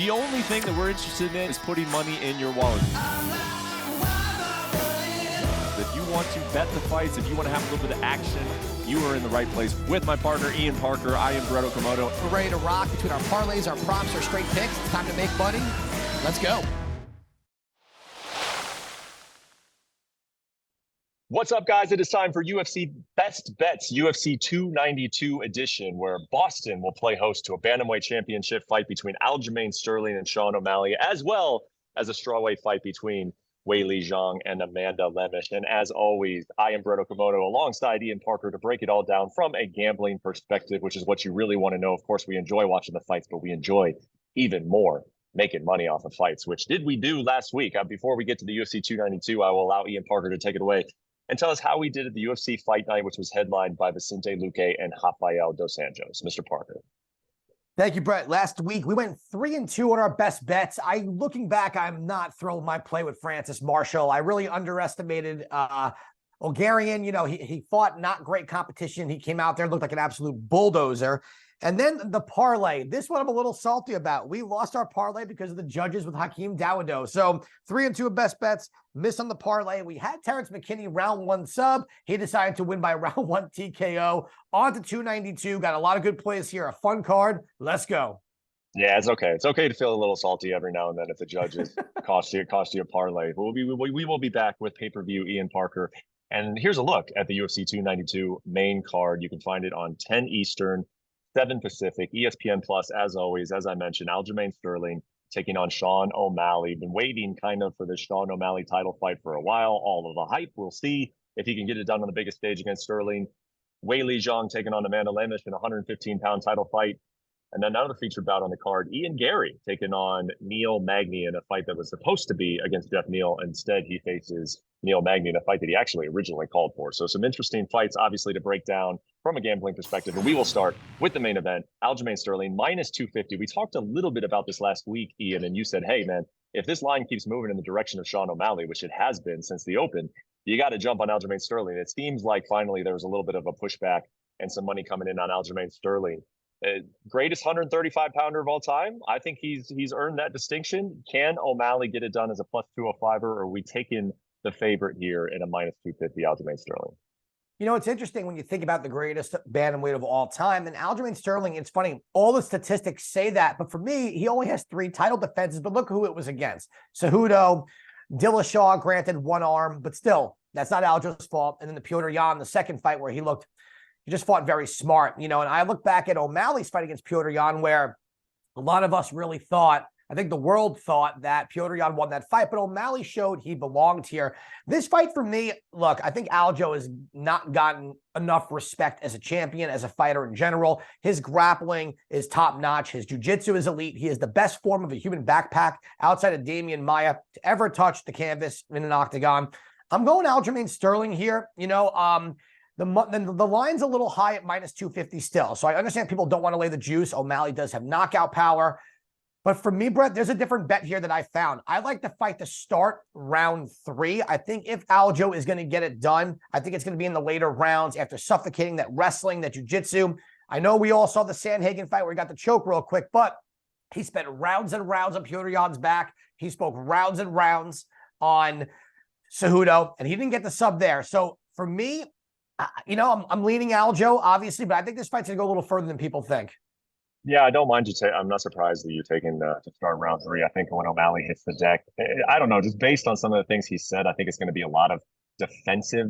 The only thing that we're interested in is putting money in your wallet. If you want to bet the fights, if you want to have a little bit of action, you are in the right place. With my partner, Ian Parker, I am Brett Okamoto. We're ready to rock between our parlays, our props, our straight picks. It's time to make money. Let's go. What's up, guys? It is time for UFC Best Bets, UFC 292 edition, where Boston will play host to a bantamweight championship fight between Aljamain Sterling and Sean O'Malley, as well as a strawweight fight between Weil and Amanda Lemos. And as always, I am Brett Okamoto alongside Ian Parker to break it all down from a gambling perspective, which is what you really want to know. Of course, we enjoy watching the fights, but we enjoy even more making money off of fights, which did we do last week. Before we get to the UFC 292, I will allow Ian Parker to take it away and tell us how we did at the UFC Fight Night, which was headlined by Vicente Luque and Rafael dos Anjos. Mr. Parker. Thank you, Brett. Last week, we went 3-2 on our best bets. Looking back, I'm not thrilled with my play with Francis Marshall. I really underestimated Bulgarian. You know, he fought not great competition. He came out there, looked like an absolute bulldozer. And then the parlay. This one I'm a little salty about. We lost our parlay because of the judges with Hakeem Dawodo. So 3-2 of best bets, missed on the parlay. We had Terrence McKinney round 1 sub. He decided to win by round 1 TKO. On to 292. Got a lot of good plays here. A fun card. Let's go. Yeah, it's okay. It's okay to feel a little salty every now and then if the judges cost you a parlay. We will be back with pay-per-view Ian Parker. And here's a look at the UFC 292 main card. You can find it on 10 Eastern. 7 Pacific, ESPN Plus, as always, as I mentioned, Aljamain Sterling taking on Sean O'Malley. Been waiting kind of for this Sean O'Malley title fight for a while. All of the hype. We'll see if he can get it done on the biggest stage against Sterling. Wei Zhang taking on Amanda Lemos in a 115-pound title fight. And then another featured bout on the card, Ian Gary taking on Neil Magny in a fight that was supposed to be against Jeff Neal. Instead, he faces Neil Magny in a fight that he actually originally called for. So some interesting fights, obviously, to break down from a gambling perspective. And we will start with the main event, Aljamain Sterling, minus 250. We talked a little bit about this last week, Ian, and you said, hey, man, if this line keeps moving in the direction of Sean O'Malley, which it has been since the Open, you got to jump on Aljamain Sterling. It seems like finally there was a little bit of a pushback and some money coming in on Aljamain Sterling. Greatest 135-pounder of all time. I think he's earned that distinction. Can O'Malley get it done as a plus 205er, or are we taking the favorite here in a minus 250 Aljamain Sterling? You know, it's interesting when you think about the greatest bantamweight of all time. And Aljamain Sterling, it's funny, all the statistics say that. But for me, he only has 3 title defenses. But look who it was against. Cejudo, Dillashaw, granted 1 arm, but still, that's not Aljo's fault. And then the Petr Yan, the second fight where he just fought very smart, you know. And I look back at O'Malley's fight against Petr Yan, where a lot of us really thought, I think the world thought that Petr Yan won that fight, but O'Malley showed he belonged here. This fight for me, look, I think Aljo has not gotten enough respect as a champion, as a fighter in general. His grappling is top-notch. His jiu-jitsu is elite. He is the best form of a human backpack outside of Damian Maia to ever touch the canvas in an octagon. I'm going Aljamain Sterling here. You know, the line's a little high at minus 250 still. So I understand people don't want to lay the juice. O'Malley does have knockout power. But for me, Brett, there's a different bet here that I found. I like the fight to start round 3. I think if Aljo is going to get it done, I think it's going to be in the later rounds after suffocating that wrestling, that jiu-jitsu. I know we all saw the Sandhagen fight where he got the choke real quick, but he spent rounds and rounds on Petr Yan's back. He spoke rounds and rounds on Cejudo, and he didn't get the sub there. So for me, you know, I'm leaning Aljo, obviously, but I think this fight's going to go a little further than people think. Yeah, I don't mind you. I'm not surprised that you're taking to start round 3. I think when O'Malley hits the deck, I don't know, just based on some of the things he said, I think it's going to be a lot of defensive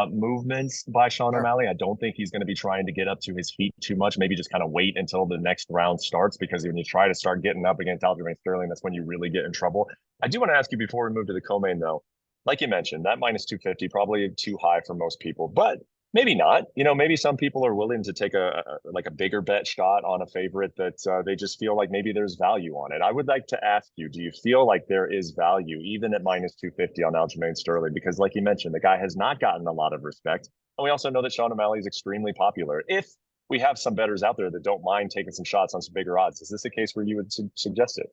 movements by Sean O'Malley. I don't think he's going to be trying to get up to his feet too much. Maybe just kind of wait until the next round starts, because when you try to start getting up against Aljamain Sterling, that's when you really get in trouble. I do want to ask you before we move to the co-main, though, like you mentioned, that minus 250, probably too high for most people, but maybe not. You know, maybe some people are willing to take a bigger bet shot on a favorite that they just feel like maybe there's value on it. I would like to ask you, do you feel like there is value even at minus 250 on Aljamain Sterling? Because like you mentioned, the guy has not gotten a lot of respect. And we also know that Sean O'Malley is extremely popular. If we have some bettors out there that don't mind taking some shots on some bigger odds, is this a case where you would suggest it?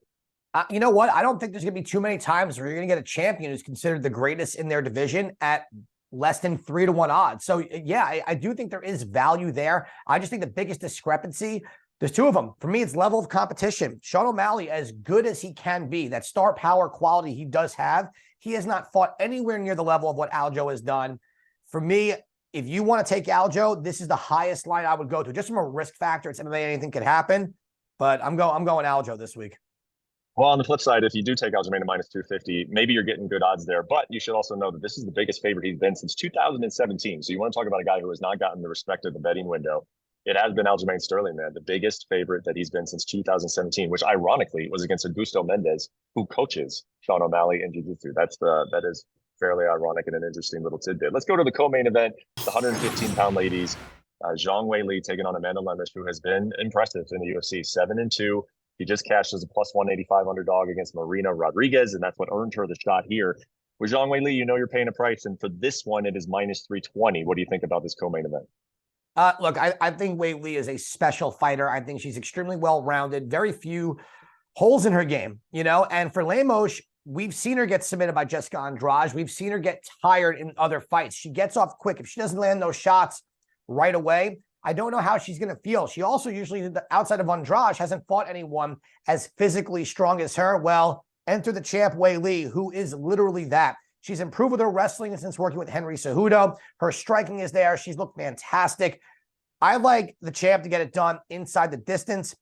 You know what? I don't think there's going to be too many times where you're going to get a champion who's considered the greatest in their division at less than 3-1 odds. So yeah, I do think there is value there. I just think the biggest discrepancy There's two of them. For me, it's level of competition. Sean O'Malley, as good as he can be, that star power quality he does have, he has not fought anywhere near the level of what Aljo has done. For me, if you want to take Aljo, this is the highest line I would go to. Just from a risk factor, it's MMA, anything could happen. But I'm going Aljo this week. Well, on the flip side, if you do take Aljamain to minus 250, maybe you're getting good odds there. But you should also know that this is the biggest favorite he's been since 2017. So you want to talk about a guy who has not gotten the respect of the betting window. It has been Aljamain Sterling, man, the biggest favorite that he's been since 2017, which ironically was against Augusto Mendez, who coaches Sean O'Malley in jiu-jitsu. That is fairly ironic and an interesting little tidbit. Let's go to the co-main event, the 115-pound ladies. Zhang Weili taking on Amanda Lemos, who has been impressive in the UFC, 7-2. He just cashed as a plus 185 underdog against Marina Rodriguez, and that's what earned her the shot here. With Zhang Weili, you know you're paying a price, and for this one, it is minus 320. What do you think about this co-main event? Look, I think Weili is a special fighter. I think she's extremely well-rounded, very few holes in her game, you know? And for Lemos, we've seen her get submitted by Jessica Andrade. We've seen her get tired in other fights. She gets off quick. If she doesn't land those shots right away, I don't know how she's going to feel. She also usually, outside of Andrade, hasn't fought anyone as physically strong as her. Well, enter the champ Weili, who is literally that. She's improved with her wrestling since working with Henry Cejudo. Her striking is there. She's looked fantastic. I like the champ to get it done inside the distance.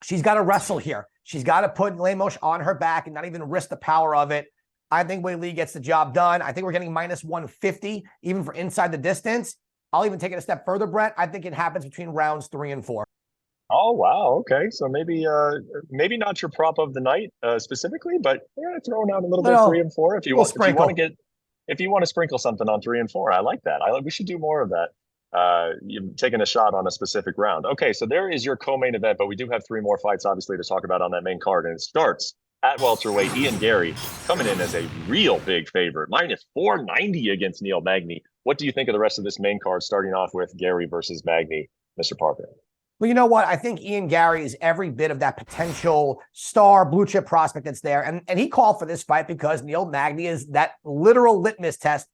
She's got to wrestle here. She's got to put Lemos on her back and not even risk the power of it. I think Weili gets the job done. I think we're getting minus 150, even for inside the distance. I'll even take it a step further, Brett. I think it happens between rounds 3 and 4. Oh, wow. Okay. So maybe not your prop of the night specifically, but throwing out a little bit of 3 and 4 if you want to sprinkle something on 3 and 4. I like that. We should do more of that. You're taking a shot on a specific round. Okay, so there is your co-main event, but we do have 3 more fights, obviously, to talk about on that main card, and it starts at welterweight. Ian Gary coming in as a real big favorite, minus 490 against Neil Magny. What do you think of the rest of this main card, starting off with Gary versus Magny, Mr. Parker? Well, you know what? I think Ian Gary is every bit of that potential star blue chip prospect that's there. And he called for this fight because Neil Magny is that literal litmus test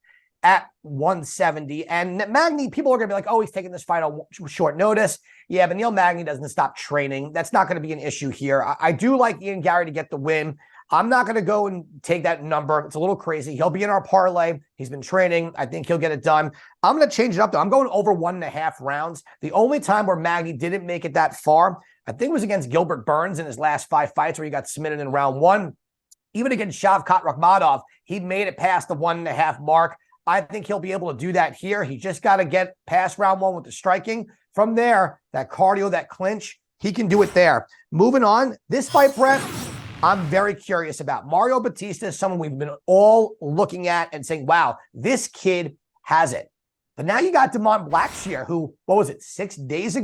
at 170. And Magny, people are going to be like, oh, he's taking this fight on short notice. Yeah, but Neil Magny doesn't stop training. That's not going to be an issue here. I do like Ian Gary to get the win. I'm not going to go and take that number. It's a little crazy. He'll be in our parlay. He's been training. I think he'll get it done. I'm going to change it up, though. I'm going over 1.5 rounds. The only time where Magny didn't make it that far, I think it was against Gilbert Burns in his last 5 fights where he got submitted in round 1. Even against Shavkat Rakhmadov, he made it past the 1.5 mark. I think he'll be able to do that here. He just got to get past round 1 with the striking. From there, that cardio, that clinch, he can do it there. Moving on, this fight, Brett, I'm very curious about. Mario Batista is someone we've been all looking at and saying, wow, this kid has it. But now you got Damon Blackshear, who, 5 days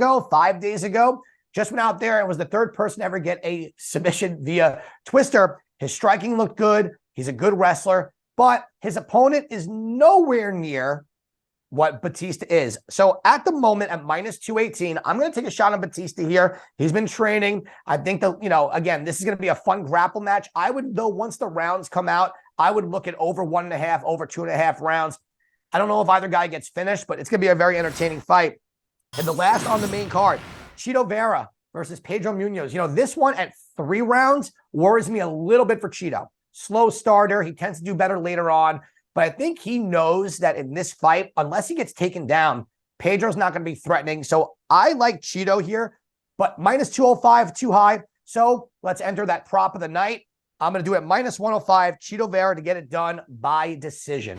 ago, just went out there and was the 3rd person to ever get a submission via twister. His striking looked good. He's a good wrestler, but his opponent is nowhere near what Batista is. So at the moment at minus 218, I'm going to take a shot on Batista here. He's been training. I think that, again, this is going to be a fun grapple match. I would, though, once the rounds come out, I would look at over 1.5, over 2.5 rounds. I don't know if either guy gets finished, but it's going to be a very entertaining fight. And the last on the main card, Chito Vera versus Pedro Munoz. This one at 3 rounds worries me a little bit for Chito. Slow starter. He tends to do better later on. But I think he knows that in this fight, unless he gets taken down, Pedro's not going to be threatening. So I like Chito here, but minus 205, too high. So let's enter that prop of the night. I'm going to do it minus 105, Chito Vera to get it done by decision.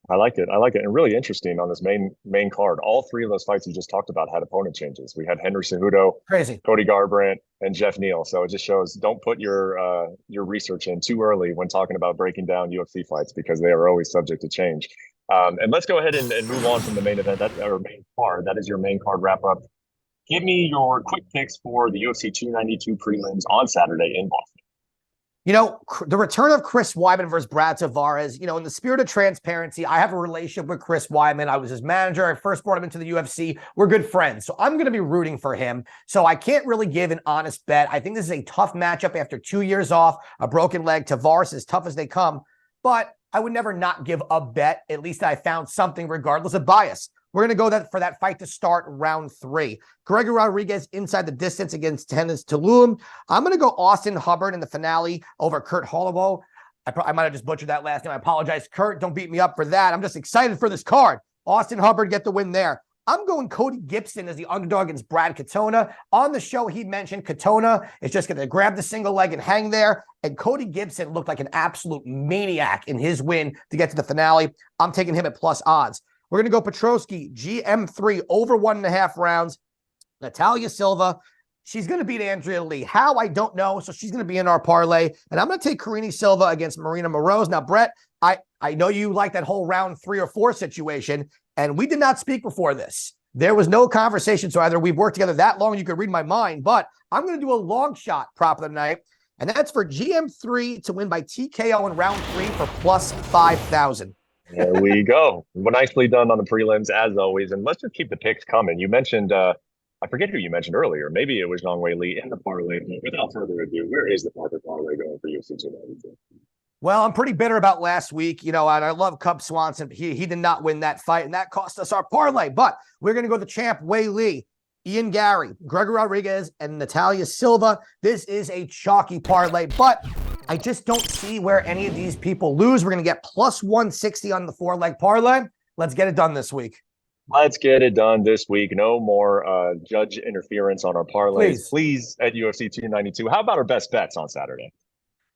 I like it. And really interesting on this main card. All 3 of those fights you just talked about had opponent changes. We had Henry Cejudo, crazy, Cody Garbrandt, and Jeff Neal. So it just shows don't put your research in too early when talking about breaking down UFC fights because they are always subject to change. And let's go ahead and move on from the main event, main card. That is your main card wrap up. Give me your quick picks for the UFC 292 prelims on Saturday in Boston. The return of Chris Weidman versus Brad Tavares, in the spirit of transparency, I have a relationship with Chris Weidman. I was his manager. I first brought him into the UFC. We're good friends. So I'm going to be rooting for him. So I can't really give an honest bet. I think this is a tough matchup after 2 years off, a broken leg. Tavares is tough as they come. But I would never not give a bet. At least I found something regardless of bias. We're going to go for that fight to start round 3. Gregory Rodriguez inside the distance against Tennis Tulum. I'm going to go Austin Hubbard in the finale over Kurt Holloway. I might have just butchered that last name. I apologize, Kurt. Don't beat me up for that. I'm just excited for this card. Austin Hubbard get the win there. I'm going Cody Gibson as the underdog against Brad Katona. On the show, he mentioned Katona is just going to grab the single leg and hang there. And Cody Gibson looked like an absolute maniac in his win to get to the finale. I'm taking him at plus odds. We're going to go Petrosky, GM3 over 1.5 rounds. Natalia Silva, she's going to beat Andrea Lee. How? I don't know. So she's going to be in our parlay. And I'm going to take Karini Silva against Marina Moroz. Now, Brett, I know you like that whole round 3 or 4 situation. And we did not speak before this. There was no conversation. So either we've worked together that long, you could read my mind, but I'm going to do a long shot prop of the night. And that's for GM3 to win by TKO in round 3 for plus 5,000. There we go. Well, nicely done on the prelims as always. And let's just keep the picks coming. You mentioned, I forget who you mentioned earlier. Maybe it was Zhang Wei Li in the parlay. Without further ado, where is the Parker parlay going for UFC 292? Well, I'm pretty bitter about last week, and I love Cub Swanson. He did not win that fight, and that cost us our parlay. But we're going to go to the champ, Wei Li, Ian Gary, Gregory Rodriguez, and Natalia Silva. This is a chalky parlay, but I just don't see where any of these people lose. We're going to get plus 160 on the 4-leg parlay. Let's get it done this week. Let's get it done this week. No more judge interference on our parlays. Please, at UFC 292. How about our best bets on Saturday?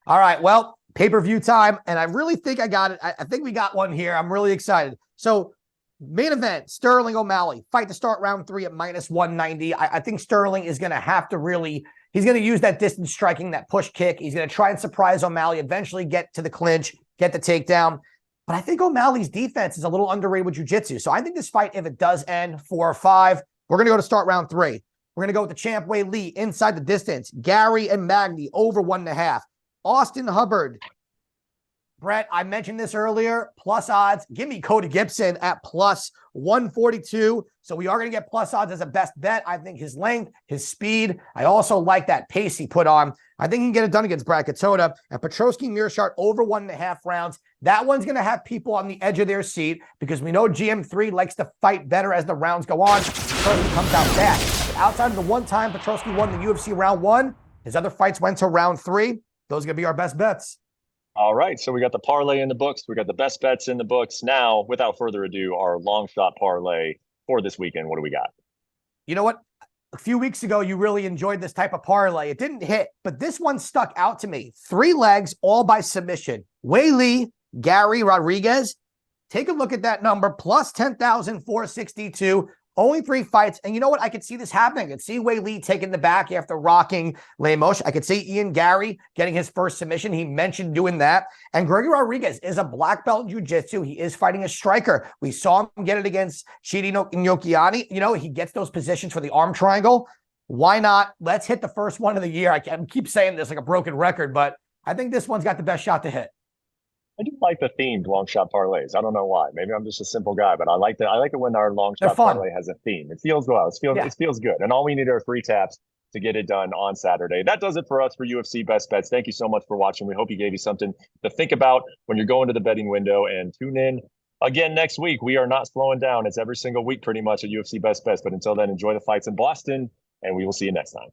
All right, well, pay-per-view time, and I really think I got it. I think we got one here. I'm really excited. So, main event, Sterling O'Malley. Fight to start round 3 at minus 190. I think Sterling is going to have to he's going to use that distance striking, that push kick. He's going to try and surprise O'Malley, eventually get to the clinch, get the takedown. But I think O'Malley's defense is a little underrated with jiu-jitsu. So I think this fight, if it does end 4-5, we're going to go to start round 3. We're going to go with the champ Wei Li inside the distance. Gary and Magny over 1.5. Austin Hubbard. Brett, I mentioned this earlier. Plus odds. Give me Cody Gibson at plus 142. So we are going to get plus odds as a best bet. I think his length, his speed. I also like that pace he put on. I think he can get it done against Brad Katona. And Petrosky Mearshart over 1.5 rounds. That one's going to have people on the edge of their seat because we know GM3 likes to fight better as the rounds go on. Petrosky comes out fast. But outside of the one time Petrosky won the UFC round 1, his other fights went to round 3. Those are going to be our best bets. All right. So we got the parlay in the books. We got the best bets in the books. Now, without further ado, our long shot parlay for this weekend. What do we got? You know what? A few weeks ago, you really enjoyed this type of parlay. It didn't hit, but this one stuck out to me. 3 legs, all by submission. Wei Li, Gary Rodriguez. Take a look at that number, plus 10,462. Only 3 fights. And you know what? I could see this happening. I could see Wei Li taking the back after rocking Lemos. I could see Ian Gary getting his first submission. He mentioned doing that. And Gregory Rodriguez is a black belt in jiu-jitsu. He is fighting a striker. We saw him get it against Chidi Njokiani. He gets those positions for the arm triangle. Why not? Let's hit the first one of the year. I keep saying this like a broken record, but I think this one's got the best shot to hit. I do like the themed long shot parlays. I don't know why. Maybe I'm just a simple guy, but I like it when our long shot parlay has a theme. It feels well. It feels good. And all we need are 3 taps to get it done on Saturday. That does it for us for UFC Best Bets. Thank you so much for watching. We hope you gave you something to think about when you're going to the betting window, and tune in again next week. We are not slowing down. It's every single week pretty much at UFC Best Bets. But until then, enjoy the fights in Boston, and we will see you next time.